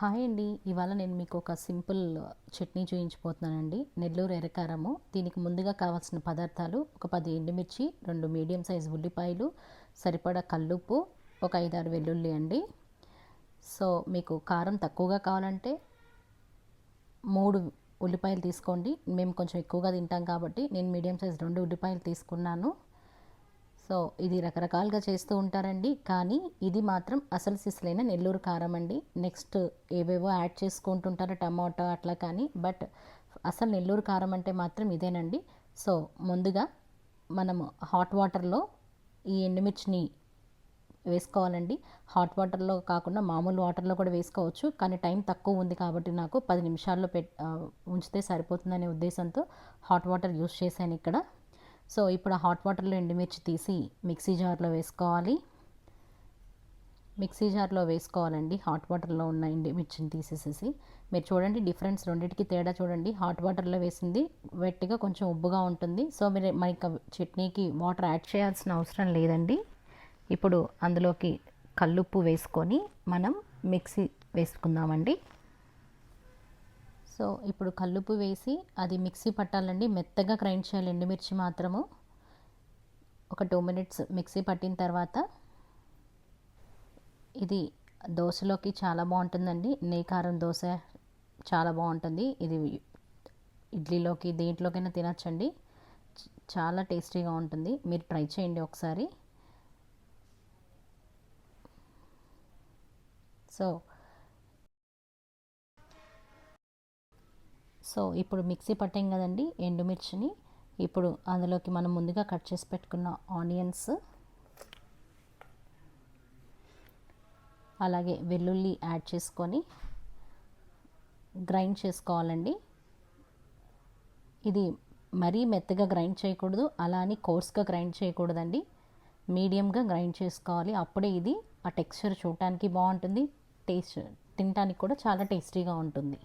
Hi అండి. ఇవాళ నేను మీకు ఒక సింపుల్ చట్నీ చూయించబోతున్నానండి. నెల్లూరు ఎర్రకారము. దీనికి ముందుగా కావాల్సిన పదార్థాలు ఒక 10 ఎండుమిర్చి, 2 మీడియం సైజు ఉల్లిపాయలు, సరిపడా కల్లుప్పు, ఒక 5, 6 వెల్లుల్లి అండి. సో మీకు కారం తక్కువగా కావాలంటే 3 ఉల్లిపాయలు తీసుకోండి. మేము కొంచెం ఎక్కువగా తింటాం కాబట్టి నేను మీడియం సైజు 2 ఉల్లిపాయలు తీసుకున్నాను. సో ఇది రకరకాలుగా చేస్తూ ఉంటారండి, కానీ ఇది మాత్రం అసలు సిసలైన నెల్లూరు కారం అండి. నెక్స్ట్ ఏవేవో యాడ్ చేసుకుంటుంటారు టమాటో అట్లా, కానీ బట్ అసలు నెల్లూరు కారం అంటే మాత్రం ఇదేనండి. సో ముందుగా మనము హాట్ వాటర్లో ఈ ఎండుమిర్చిని వేసుకోవాలండి. హాట్ వాటర్లో కాకుండా మామూలు వాటర్లో కూడా వేసుకోవచ్చు, కానీ టైం తక్కువ ఉంది కాబట్టి నాకు 10 నిమిషాల్లో ఉంచితే సరిపోతుందనే ఉద్దేశంతో హాట్ వాటర్ యూస్ చేశాను ఇక్కడ. సో ఇప్పుడు ఆ హాట్ వాటర్లో ఎండుమిర్చి తీసి మిక్సీ జార్లో వేసుకోవాలి. మిక్సీ జార్లో వేసుకోవాలండి హాట్ వాటర్లో ఉన్న ఎండుమిర్చిని తీసేసేసి. మీరు చూడండి డిఫరెన్స్, రెండింటికి తేడా చూడండి. హాట్ వాటర్లో వేసింది వెట్టిగా కొంచెం ఉబ్బుగా ఉంటుంది. సో మీరు మనకి చట్నీకి వాటర్ యాడ్ చేయాల్సిన అవసరం లేదండి. ఇప్పుడు అందులోకి కల్లుప్పు వేసుకొని మనం మిక్సీ వేసుకుందామండి. సో ఇప్పుడు కల్లుప్పు వేసి అది మిక్సీ పట్టాలండి. మెత్తగా గ్రైండ్ చేయాలి ఎండుమిర్చి మాత్రము. ఒక 2 మినిట్స్ మిక్సీ పట్టిన తర్వాత ఇది దోశలోకి చాలా బాగుంటుందండి. నెయ్యి కారం దోశ చాలా బాగుంటుంది. ఇది ఇడ్లీలోకి దేంట్లోకైనా తినచ్చండి. చాలా టేస్టీగా ఉంటుంది. మీరు ట్రై చేయండి ఒకసారి. సో ఇప్పుడు మిక్సీ పట్టాం కదండి ఎండుమిర్చిని. ఇప్పుడు అందులోకి మనం ముందుగా కట్ చేసి పెట్టుకున్న ఆనియన్స్, అలాగే వెల్లుల్లి యాడ్ చేసుకొని గ్రైండ్ చేసుకోవాలండి. ఇది మరీ మెత్తగా గ్రైండ్ చేయకూడదు, అలా అని కోర్స్గా గ్రైండ్ చేయకూడదండి. మీడియంగా గ్రైండ్ చేసుకోవాలి. అప్పుడే ఇది ఆ టెక్స్చర్ చూడటానికి బాగుంటుంది, టేస్ట్ తినడానికి కూడా చాలా టేస్టీగా ఉంటుంది.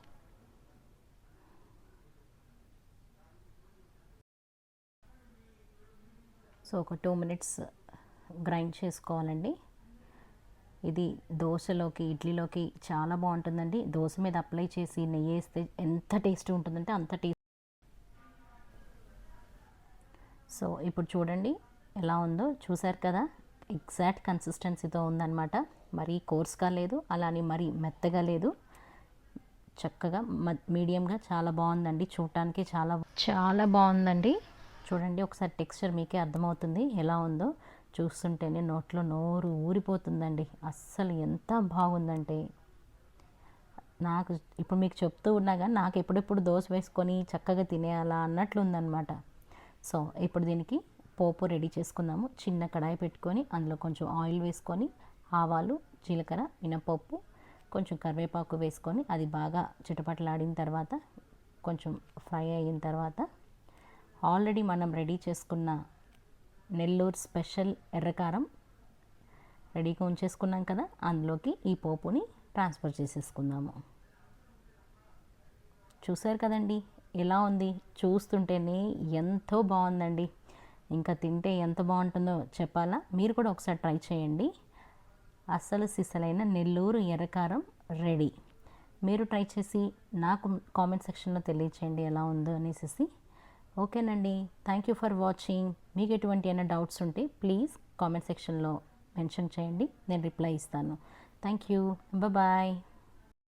సో ఒక 2 మినిట్స్ గ్రైండ్ చేసుకోవాలండి. ఇది దోశలోకి ఇడ్లీలోకి చాలా బాగుంటుందండి. దోశ మీద అప్లై చేసి నెయ్యి వేస్తే ఎంత టేస్ట్ ఉంటుందంటే అంత టేస్ట్. సో ఇప్పుడు చూడండి ఎలా ఉందో, చూసారు కదా, ఎగ్జాక్ట్ కన్సిస్టెన్సీతో ఉందన్నమాట. మరీ కోర్స్గా లేదు, అలానే మరీ మెత్తగా లేదు, చక్కగా మీడియంగా చాలా బాగుందండి. చూడటానికి చాలా చాలా బాగుందండి. చూడండి ఒకసారి టెక్స్చర్ మీకే అర్థమవుతుంది ఎలా ఉందో. చూస్తుంటేనే నోట్లో నోరు ఊరిపోతుందండి. అస్సలు ఎంత బాగుందంటే, నాకు ఇప్పుడు మీకు చెప్తూ ఉన్నా కానీ నాకు ఎప్పుడెప్పుడు దోశ వేసుకొని చక్కగా తినేయాలా అన్నట్లు ఉందన్నమాట. సో ఇప్పుడు దీనికి పోపు రెడీ చేసుకుందాము. చిన్న కడాయి పెట్టుకొని అందులో కొంచెం ఆయిల్ వేసుకొని ఆవాలు, జీలకర్ర, మినపప్పు, కొంచెం కరివేపాకు వేసుకొని అది బాగా చిటపటలాడిన తర్వాత, కొంచెం ఫ్రై అయిన తర్వాత ఆల్రెడీ మనం రెడీ చేసుకున్న నెల్లూరు స్పెషల్ ఎర్రకారం రెడీగా ఉంచేసుకున్నాం కదా, అందులోకి ఈ పోపుని ట్రాన్స్ఫర్ చేసేసుకుందాము. చూసారు కదండి ఎలా ఉంది, చూస్తుంటేనే ఎంతో బాగుందండి. ఇంకా తింటే ఎంత బాగుంటుందో చెప్పాలా. మీరు కూడా ఒకసారి ట్రై చేయండి. అస్సలు సిసలైన నెల్లూరు ఎర్రకారం రెడీ. మీరు ట్రై చేసి నాకు కామెంట్ సెక్షన్లో తెలియచేయండి ఎలా ఉందో అనేసి. ఓకేనండి, థ్యాంక్ యూ ఫర్ వాచింగ్. మీకు ఎటువంటి అయినా డౌట్స్ ఉంటే ప్లీజ్ కామెంట్ సెక్షన్లో మెన్షన్ చేయండి, నేను రిప్లై ఇస్తాను. Thank you, bye.